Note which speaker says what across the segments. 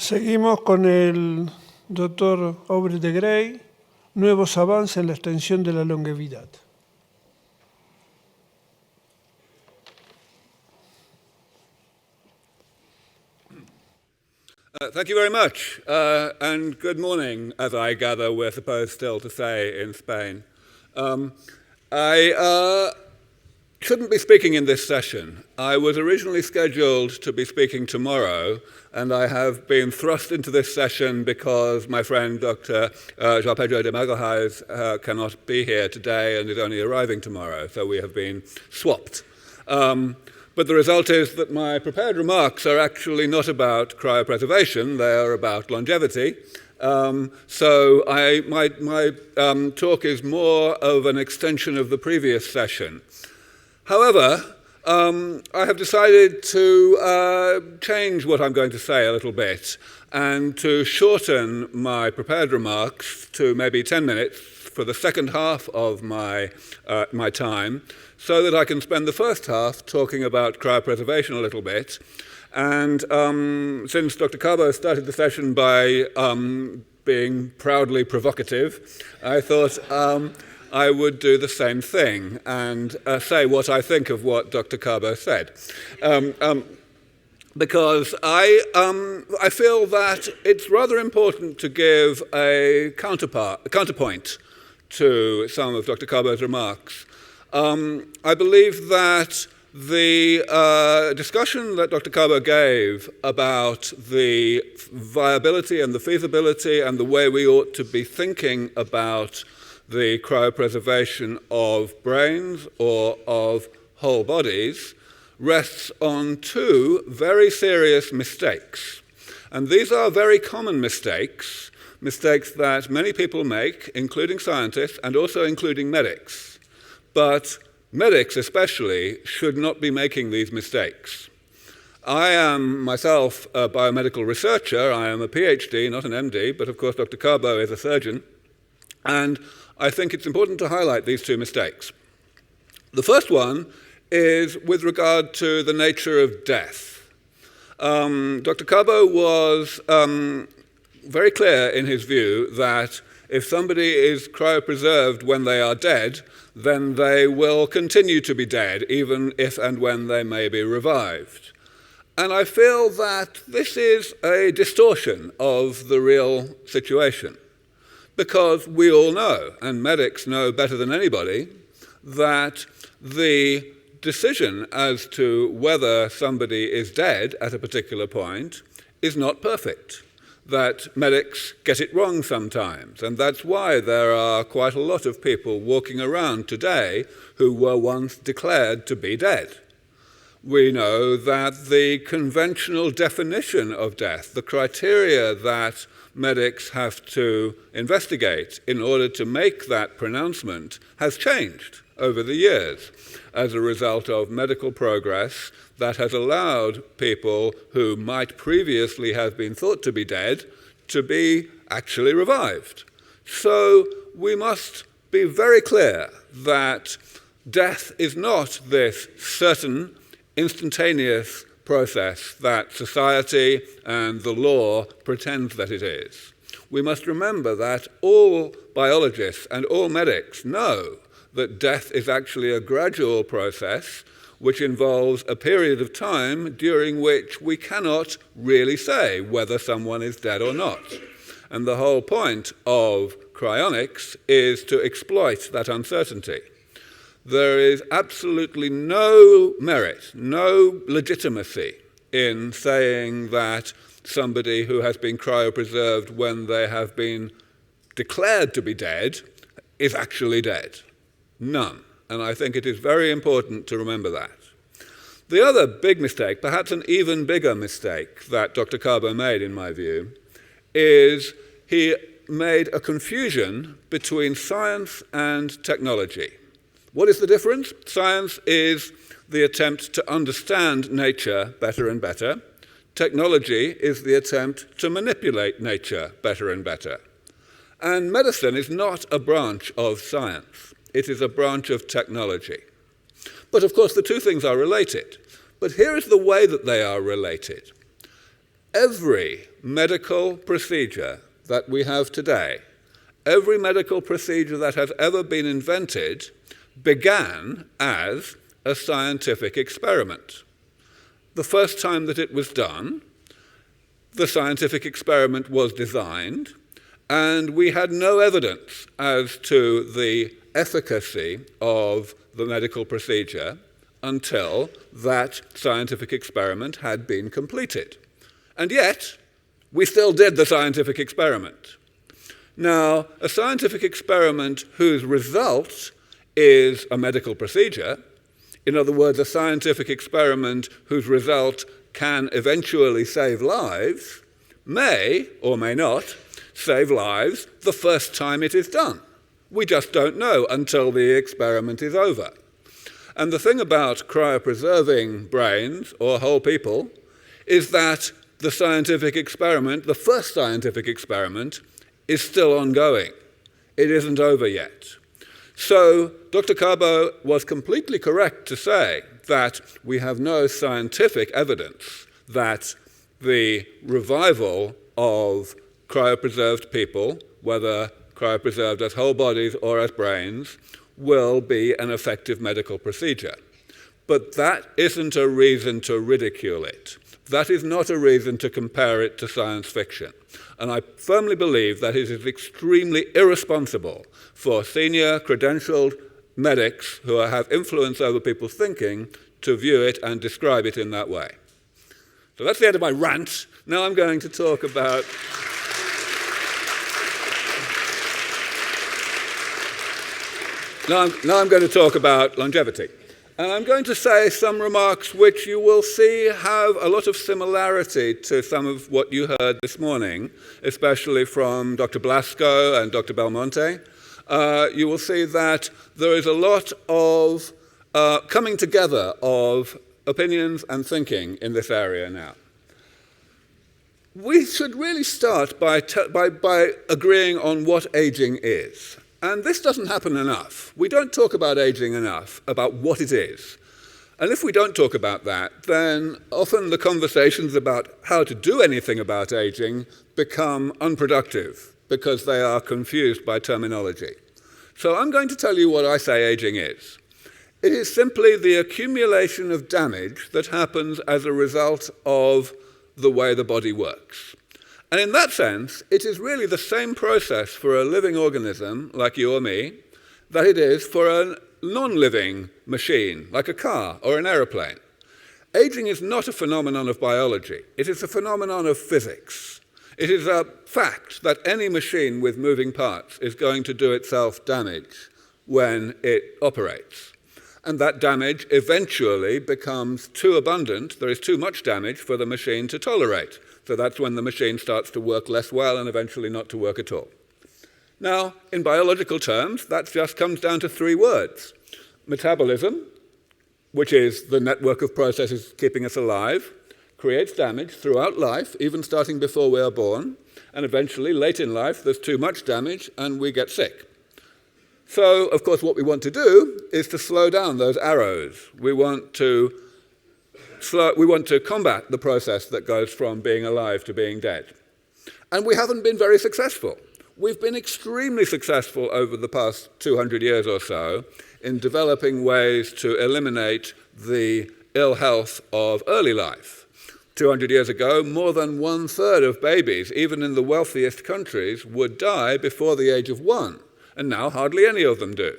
Speaker 1: Seguimos con el doctor Aubrey de Grey, nuevos avances en la extensión de la longevidad.
Speaker 2: Thank you very much, and good morning, as I gather we're supposed still to say in Spain. I shouldn't be speaking in this session. I was originally scheduled to be speaking tomorrow, and I have been thrust into this session because my friend Dr. João Pedro de Magalhães cannot be here today and is only arriving tomorrow, so we have been swapped. But the result is that my prepared remarks are actually not about cryopreservation, they are about longevity. So my talk is more of an extension of the previous session. However, I have decided to change what I'm going to say a little bit and to shorten my prepared remarks to maybe 10 minutes for the second half of my time, so that I can spend the first half talking about cryopreservation a little bit. And since Dr. Cabo started the session by being proudly provocative, I thought I would do the same thing and say what I think of what Dr. Cabo said. Because I feel that it's rather important to give a counterpoint to some of Dr. Cabo's remarks. I believe that the discussion that Dr. Cabo gave about the viability and the feasibility and the way we ought to be thinking about the cryopreservation of brains or of whole bodies rests on two very serious mistakes. And these are very common mistakes that many people make, including scientists and also including medics. But medics especially should not be making these mistakes. I am myself a biomedical researcher. I am a PhD, not an MD, but of course Dr. Cabo is a surgeon. And I think it's important to highlight these two mistakes. The first one is with regard to the nature of death. Dr. Cabo was very clear in his view that if somebody is cryopreserved when they are dead, then they will continue to be dead, even if and when they may be revived. And I feel that this is a distortion of the real situation, because we all know, and medics know better than anybody, that the decision as to whether somebody is dead at a particular point is not perfect, that medics get it wrong sometimes, and that's why there are quite a lot of people walking around today who were once declared to be dead. We know that the conventional definition of death, the criteria that medics have to investigate in order to make that pronouncement, has changed over the years as a result of medical progress that has allowed people who might previously have been thought to be dead to be actually revived. So we must be very clear that death is not this certain, instantaneous process that society and the law pretends that it is. We must remember that all biologists and all medics know that death is actually a gradual process which involves a period of time during which we cannot really say whether someone is dead or not. And the whole point of cryonics is to exploit that uncertainty. There is absolutely no merit, no legitimacy in saying that somebody who has been cryopreserved when they have been declared to be dead is actually dead. None. And I think it is very important to remember that. The other big mistake, perhaps an even bigger mistake that Dr. Cabo made, in my view, is he made a confusion between science and technology. What is the difference? Science is the attempt to understand nature better and better. Technology is the attempt to manipulate nature better and better. And medicine is not a branch of science. It is a branch of technology. But of course, the two things are related. But here is the way that they are related. every medical procedure that we have today, every medical procedure that has ever been invented, began as a scientific experiment. The first time that it was done, the scientific experiment was designed, and we had no evidence as to the efficacy of the medical procedure until that scientific experiment had been completed. And yet, we still did the scientific experiment. Now, a scientific experiment whose result is a medical procedure, in other words, a scientific experiment whose result can eventually save lives, may or may not save lives the first time it is done. We just don't know until the experiment is over. And the thing about cryopreserving brains or whole people is that the scientific experiment, the first scientific experiment, is still ongoing. It isn't over yet. So Dr. Carbo was completely correct to say that we have no scientific evidence that the revival of cryopreserved people, whether cryopreserved as whole bodies or as brains, will be an effective medical procedure. But that isn't a reason to ridicule it. That is not a reason to compare it to science fiction. And I firmly believe that it is extremely irresponsible for senior credentialed medics who have influence over people's thinking to view it and describe it in that way. So that's the end of my rant. Now I'm going to talk about Now I'm going to talk about longevity. And I'm going to say some remarks which you will see have a lot of similarity to some of what you heard this morning, especially from Dr. Blasco and Dr. Belmonte. You will see that there is a lot of coming together of opinions and thinking in this area now. We should really start by agreeing on what aging is. And this doesn't happen enough. We don't talk about aging enough, about what it is. And if we don't talk about that, then often the conversations about how to do anything about aging become unproductive because they are confused by terminology. So I'm going to tell you what I say aging is. It is simply the accumulation of damage that happens as a result of the way the body works. And in that sense, it is really the same process for a living organism, like you or me, that it is for a non-living machine, like a car or an aeroplane. Aging is not a phenomenon of biology. It is a phenomenon of physics. It is a fact that any machine with moving parts is going to do itself damage when it operates. And that damage eventually becomes too abundant. There is too much damage for the machine to tolerate. So that's when the machine starts to work less well and eventually not to work at all. Now, in biological terms, that just comes down to three words. Metabolism, which is the network of processes keeping us alive, creates damage throughout life, even starting before we are born, and eventually, late in life, there's too much damage and we get sick. So, of course, what we want to do is to slow down those arrows. We want to combat the process that goes from being alive to being dead. And we haven't been very successful. We've been extremely successful over the past 200 years or so in developing ways to eliminate the ill health of early life. 200 years ago, more than 1/3 of babies, even in the wealthiest countries, would die before the age of 1. And now hardly any of them do.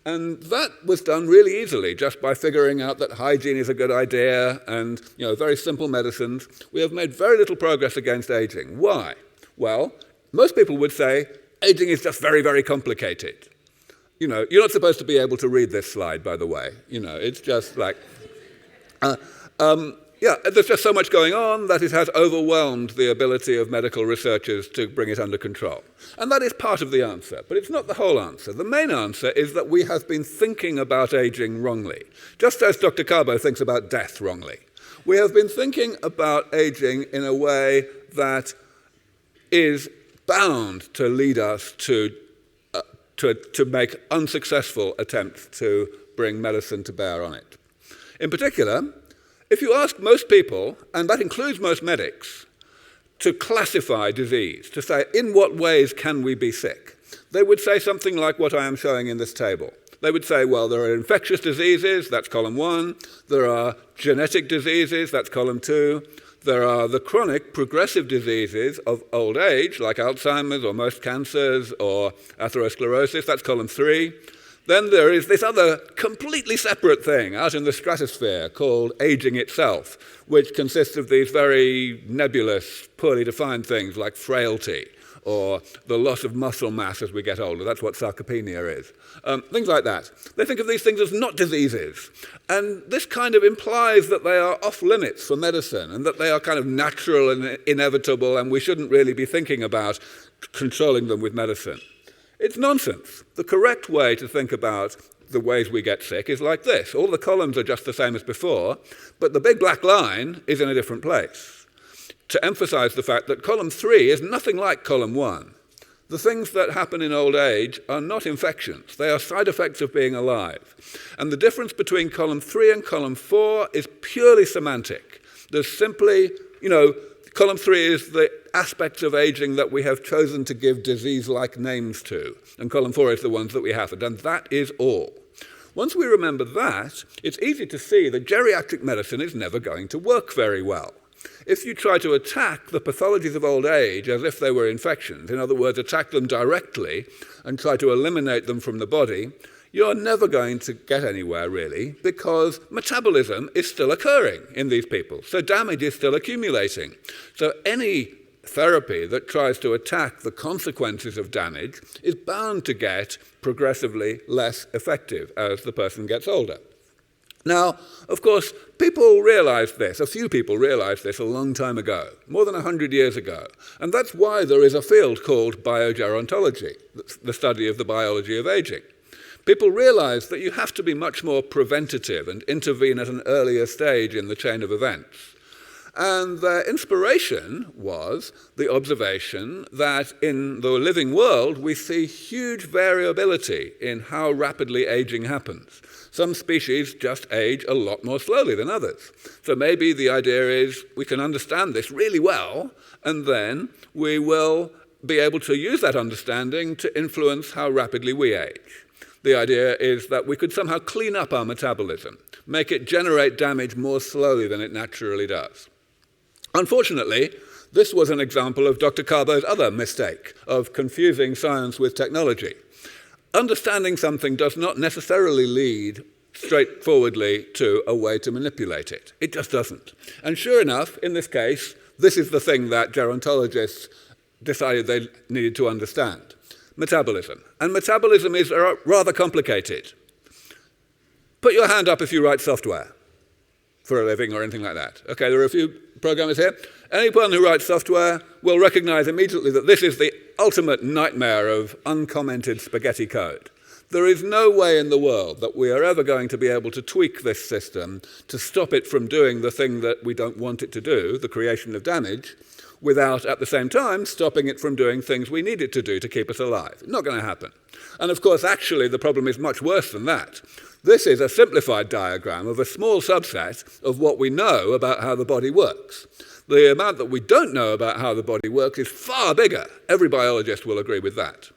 Speaker 2: And that was done really easily, just by figuring out that hygiene is a good idea and very simple medicines. We have made very little progress against aging. Why? Well, most people would say aging is just very, very complicated. You're not supposed to be able to read this slide, by the way. It's just like... there's just so much going on that it has overwhelmed the ability of medical researchers to bring it under control. And that is part of the answer, but it's not the whole answer. The main answer is that we have been thinking about aging wrongly, just as Dr. Carbo thinks about death wrongly. We have been thinking about aging in a way that is bound to lead us to make unsuccessful attempts to bring medicine to bear on it. In particular, if you ask most people, and that includes most medics, to classify disease, to say in what ways can we be sick. They would say something like what I am showing in this table. They would say, well, there are infectious diseases, that's column 1. There are genetic diseases, that's column 2. There are the chronic progressive diseases of old age, like Alzheimer's or most cancers or atherosclerosis, that's column 3. Then there is this other completely separate thing out in the stratosphere called aging itself, which consists of these very nebulous, poorly defined things like frailty or the loss of muscle mass as we get older. That's what sarcopenia is. Things like that. They think of these things as not diseases. And this kind of implies that they are off limits for medicine and that they are kind of natural and inevitable and we shouldn't really be thinking about controlling them with medicine. It's nonsense. The correct way to think about the ways we get sick is like this. All the columns are just the same as before, but the big black line is in a different place, to emphasize the fact that column 3 is nothing like column 1. The things that happen in old age are not infections. They are side effects of being alive. And the difference between column 3 and column 4 is purely semantic. There's simply, column 3 is the aspects of aging that we have chosen to give disease-like names to, and column 4 is the ones that we haven't, and that is all. Once we remember that, it's easy to see that geriatric medicine is never going to work very well. If you try to attack the pathologies of old age as if they were infections, in other words, attack them directly and try to eliminate them from the body, you're never going to get anywhere, really, because metabolism is still occurring in these people. So damage is still accumulating. So any therapy that tries to attack the consequences of damage is bound to get progressively less effective as the person gets older. Now, of course, people realized this, a few people realized this a long time ago, more than 100 years ago, and that's why there is a field called biogerontology, the study of the biology of aging. People realized that you have to be much more preventative and intervene at an earlier stage in the chain of events. And their inspiration was the observation that in the living world we see huge variability in how rapidly aging happens. Some species just age a lot more slowly than others. So maybe the idea is we can understand this really well, and then we will be able to use that understanding to influence how rapidly we age. The idea is that we could somehow clean up our metabolism, make it generate damage more slowly than it naturally does. Unfortunately, this was an example of Dr. Carbo's other mistake of confusing science with technology. Understanding something does not necessarily lead straightforwardly to a way to manipulate it. It just doesn't. And sure enough, in this case, this is the thing that gerontologists decided they needed to understand. Metabolism. And metabolism is rather complicated. Put your hand up if you write software for a living or anything like that. Okay, there are a few programmers here. Anyone who writes software will recognize immediately that this is the ultimate nightmare of uncommented spaghetti code. There is no way in the world that we are ever going to be able to tweak this system to stop it from doing the thing that we don't want it to do, the creation of damage, without at the same time stopping it from doing things we need it to do to keep us alive. Not going to happen. And of course, actually, the problem is much worse than that. This is a simplified diagram of a small subset of what we know about how the body works. The amount that we don't know about how the body works is far bigger. Every biologist will agree with that.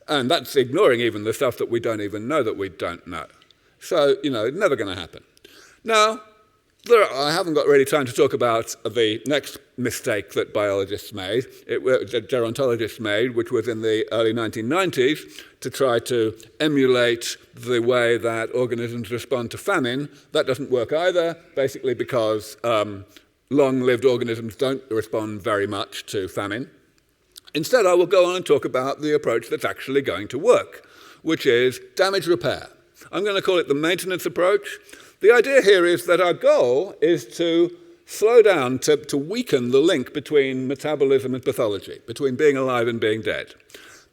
Speaker 2: And that's ignoring even the stuff that we don't even know that we don't know. So, it's never going to happen. Now, I haven't got really time to talk about the next mistake that biologists made, that gerontologists made, which was in the early 1990s, to try to emulate the way that organisms respond to famine. That doesn't work either, basically because long-lived organisms don't respond very much to famine. Instead, I will go on and talk about the approach that's actually going to work, which is damage repair. I'm going to call it the maintenance approach. The idea here is that our goal is to slow down, to weaken the link between metabolism and pathology, between being alive and being dead.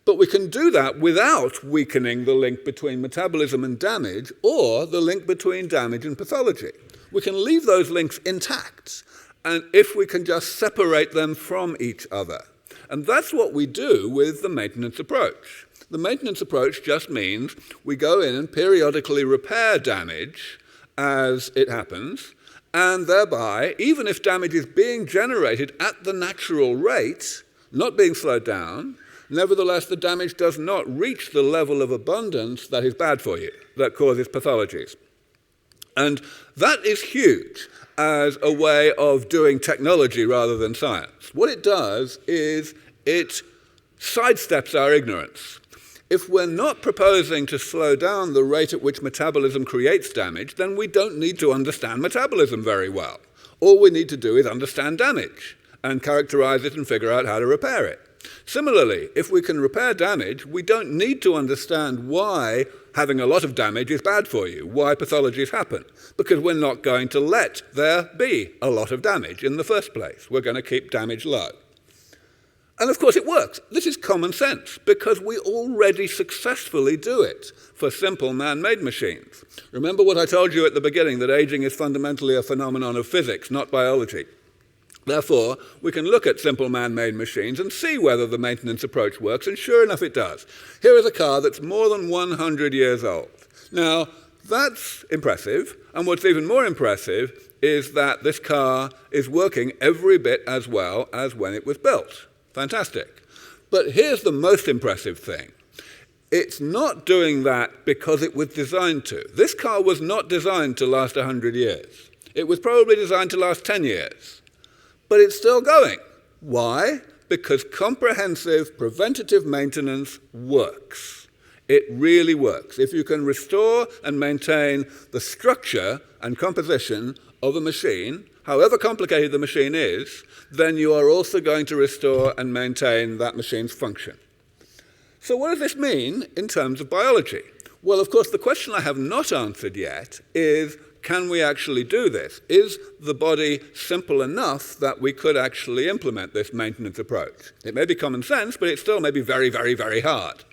Speaker 2: But we can do that without weakening the link between metabolism and damage or the link between damage and pathology. We can leave those links intact, and if we can just separate them from each other. And that's what we do with the maintenance approach. The maintenance approach just means we go in and periodically repair damage as it happens, And thereby, even if damage is being generated at the natural rate, not being slowed down, nevertheless the damage does not reach the level of abundance that is bad for you, that causes pathologies. And that is huge as a way of doing technology rather than science. What it does is it sidesteps our ignorance. If we're not proposing to slow down the rate at which metabolism creates damage, then we don't need to understand metabolism very well. All we need to do is understand damage and characterize it and figure out how to repair it. Similarly, if we can repair damage, we don't need to understand why having a lot of damage is bad for you, why pathologies happen, because we're not going to let there be a lot of damage in the first place. We're going to keep damage low. And of course it works. This is common sense, because we already successfully do it for simple man-made machines. Remember what I told you at the beginning, that aging is fundamentally a phenomenon of physics, not biology. Therefore, we can look at simple man-made machines and see whether the maintenance approach works, and sure enough it does. Here is a car that's more than 100 years old. Now, that's impressive, and what's even more impressive is that this car is working every bit as well as when it was built. Fantastic. But here's the most impressive thing. It's not doing that because it was designed to. This car was not designed to last 100 years. It was probably designed to last 10 years. But it's still going. Why? Because comprehensive preventative maintenance works. It really works. If you can restore and maintain the structure and composition of a machine, however complicated the machine is, then you are also going to restore and maintain that machine's function. So what does this mean in terms of biology? Well, of course, the question I have not answered yet is, can we actually do this? Is the body simple enough that we could actually implement this maintenance approach? It may be common sense, but it still may be very, very, very hard.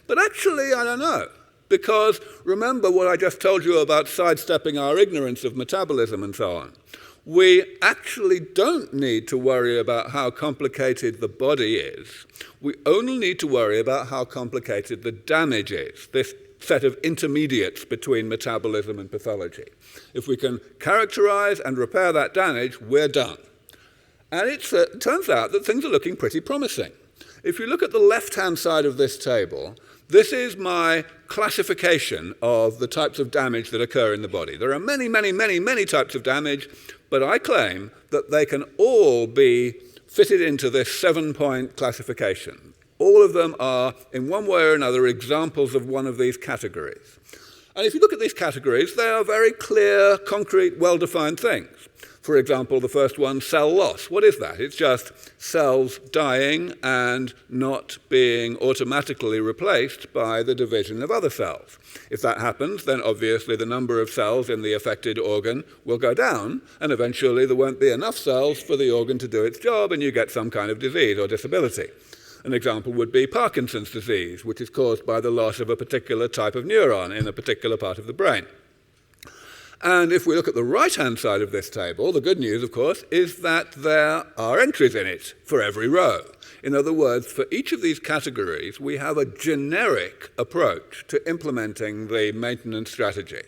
Speaker 2: But actually, I don't know. Because remember what I just told you about sidestepping our ignorance of metabolism and so on. We actually don't need to worry about how complicated the body is. We only need to worry about how complicated the damage is, this set of intermediates between metabolism and pathology. If we can characterize and repair that damage, we're done. And it turns out that things are looking pretty promising. If you look at the left-hand side of this table, this is my classification of the types of damage that occur in the body. There are many, many, many, many types of damage, but I claim that they can all be fitted into this 7-point classification. All of them are, in one way or another, examples of one of these categories. And if you look at these categories, they are very clear, concrete, well-defined things. For example, the first one, cell loss. What is that? It's just cells dying and not being automatically replaced by the division of other cells. If that happens, then obviously the number of cells in the affected organ will go down, and eventually there won't be enough cells for the organ to do its job, and you get some kind of disease or disability. An example would be Parkinson's disease, which is caused by the loss of a particular type of neuron in a particular part of the brain. And if we look at the right-hand side of this table, the good news, of course, is that there are entries in it for every row. In other words, for each of these categories, we have a generic approach to implementing the maintenance strategy.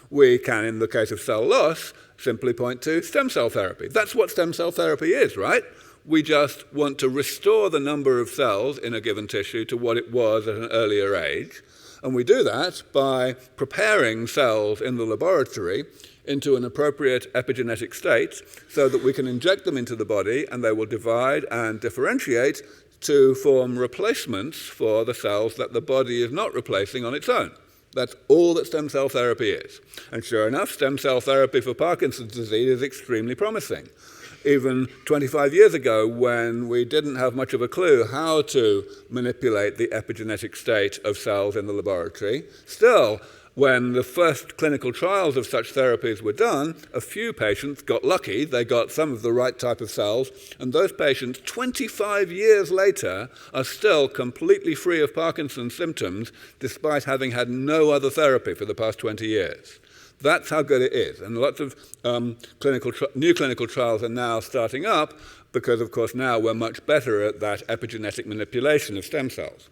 Speaker 2: We can, in the case of cell loss, simply point to stem cell therapy. That's what stem cell therapy is, right? We just want to restore the number of cells in a given tissue to what it was at an earlier age. And we do that by preparing cells in the laboratory into an appropriate epigenetic state so that we can inject them into the body and they will divide and differentiate to form replacements for the cells that the body is not replacing on its own. That's all that stem cell therapy is. And sure enough, stem cell therapy for Parkinson's disease is extremely promising. Even 25 years ago, when we didn't have much of a clue how to manipulate the epigenetic state of cells in the laboratory, still, when the first clinical trials of such therapies were done, a few patients got lucky. They got some of the right type of cells, and those patients, 25 years later, are still completely free of Parkinson's symptoms, despite having had no other therapy for the past 20 years. That's how good it is. And lots of new clinical trials are now starting up because, of course, now we're much better at that epigenetic manipulation of stem cells.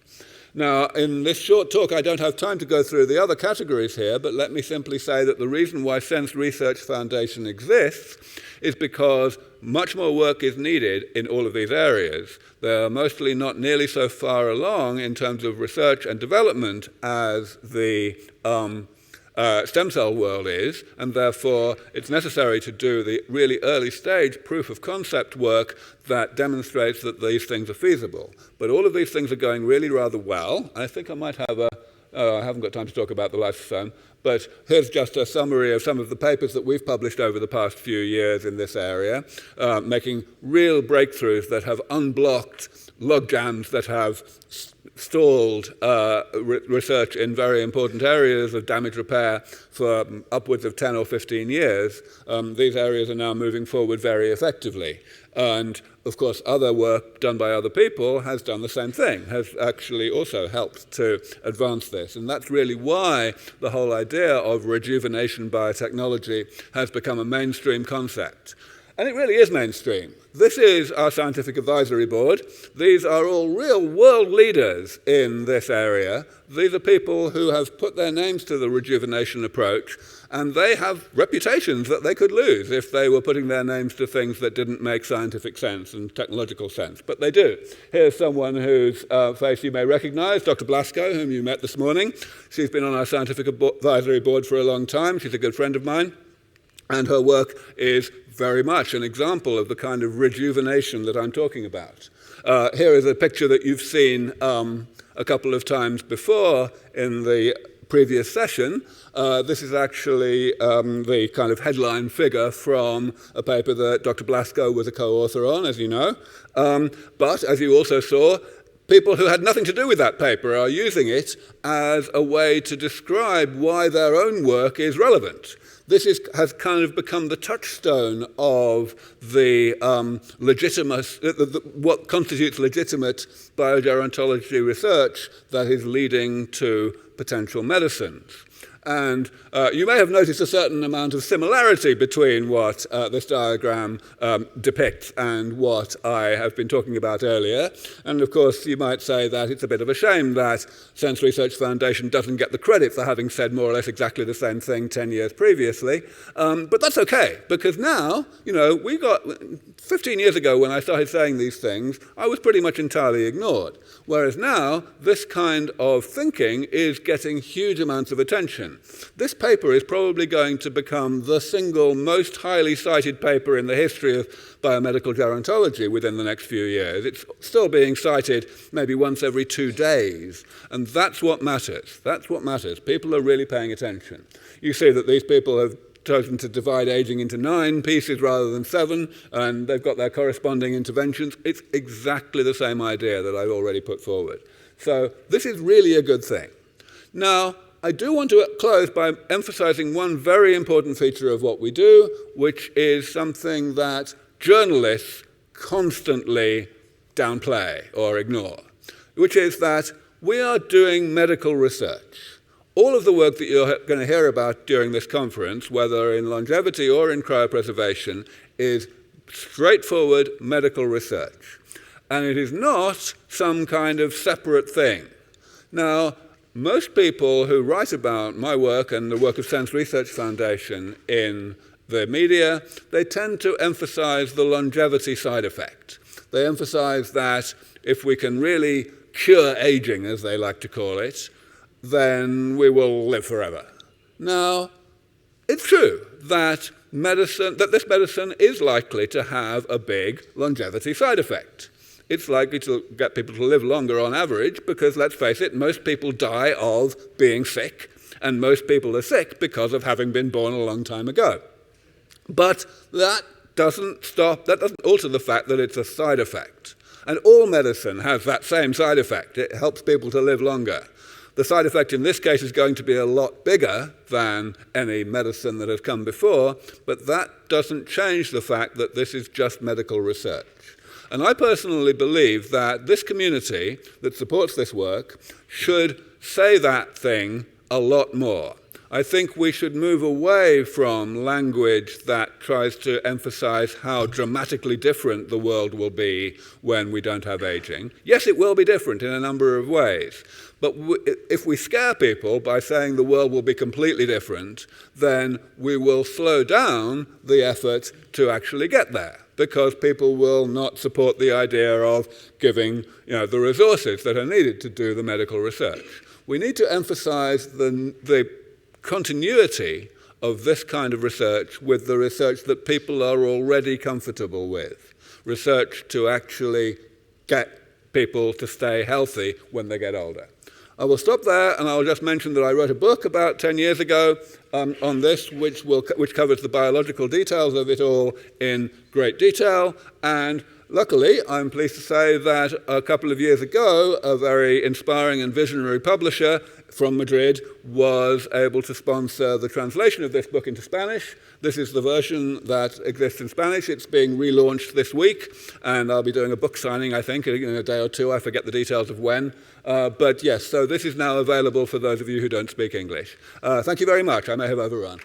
Speaker 2: Now, in this short talk, I don't have time to go through the other categories here, but let me simply say that the reason why Sense Research Foundation exists is because much more work is needed in all of these areas. They're mostly not nearly so far along in terms of research and development as the stem cell world is, and therefore it's necessary to do the really early stage proof of concept work that demonstrates that these things are feasible. But all of these things are going really rather well. I think I might have I haven't got time to talk about the lifespan, but here's just a summary of some of the papers that we've published over the past few years in this area, making real breakthroughs that have unblocked log jams that have stalled research in very important areas of damage repair for upwards of 10 or 15 years. These areas are now moving forward very effectively. And, of course, other work done by other people has done the same thing, has actually also helped to advance this. And that's really why the whole idea of rejuvenation biotechnology has become a mainstream concept. And it really is mainstream. This is our scientific advisory board. These are all real world leaders in this area. These are people who have put their names to the rejuvenation approach, and they have reputations that they could lose if they were putting their names to things that didn't make scientific sense and technological sense, but they do. Here's someone whose face you may recognize, Dr. Blasco, whom you met this morning. She's been on our scientific advisory board for a long time. She's a good friend of mine, and her work is very much an example of the kind of rejuvenation that I'm talking about. Here is a picture that you've seen a couple of times before in the previous session. This is actually the kind of headline figure from a paper that Dr. Blasco was a co-author on, as you know. But as you also saw, people who had nothing to do with that paper are using it as a way to describe why their own work is relevant. This has kind of become the touchstone of the what constitutes legitimate biogerontology research that is leading to potential medicines. And you may have noticed a certain amount of similarity between what this diagram depicts and what I have been talking about earlier. And of course, you might say that it's a bit of a shame that Sense Research Foundation doesn't get the credit for having said more or less exactly the same thing 10 years previously. But that's okay, because now, you know, 15 years ago when I started saying these things, I was pretty much entirely ignored. Whereas now, this kind of thinking is getting huge amounts of attention. This paper is probably going to become the single most highly cited paper in the history of biomedical gerontology within the next few years. It's still being cited maybe once every 2 days. And that's what matters. That's what matters. People are really paying attention. You see that these people have chosen to divide aging into 9 pieces rather than 7, and they've got their corresponding interventions. It's exactly the same idea that I've already put forward. So this is really a good thing. Now, I do want to close by emphasizing one very important feature of what we do, which is something that journalists constantly downplay or ignore, which is that we are doing medical research. All of the work that you're going to hear about during this conference, whether in longevity or in cryopreservation, is straightforward medical research. And it is not some kind of separate thing. Now, most people who write about my work and the work of Sense Research Foundation in the media, they tend to emphasize the longevity side effect. They emphasize that if we can really cure aging, as they like to call it, then we will live forever. Now, it's true that this medicine is likely to have a big longevity side effect. It's likely to get people to live longer on average because, let's face it, most people die of being sick, and most people are sick because of having been born a long time ago. But that doesn't alter the fact that it's a side effect. And all medicine has that same side effect. It helps people to live longer. The side effect in this case is going to be a lot bigger than any medicine that has come before, but that doesn't change the fact that this is just medical research. And I personally believe that this community that supports this work should say that thing a lot more. I think we should move away from language that tries to emphasize how dramatically different the world will be when we don't have aging. Yes, it will be different in a number of ways. But if we scare people by saying the world will be completely different, then we will slow down the effort to actually get there, because people will not support the idea of giving the resources that are needed to do the medical research. We need to emphasize the continuity of this kind of research with the research that people are already comfortable with, research to actually get people to stay healthy when they get older. I will stop there, and I'll just mention that I wrote a book about 10 years ago on this, which covers the biological details of it all in great detail. And luckily, I'm pleased to say that a couple of years ago, a very inspiring and visionary publisher from Madrid was able to sponsor the translation of this book into Spanish. This is the version that exists in Spanish. It's being relaunched this week, and I'll be doing a book signing, I think, in a day or two. I forget the details of when. But yes, so this is now available for those of you who don't speak English. Thank you very much. I may have overrun.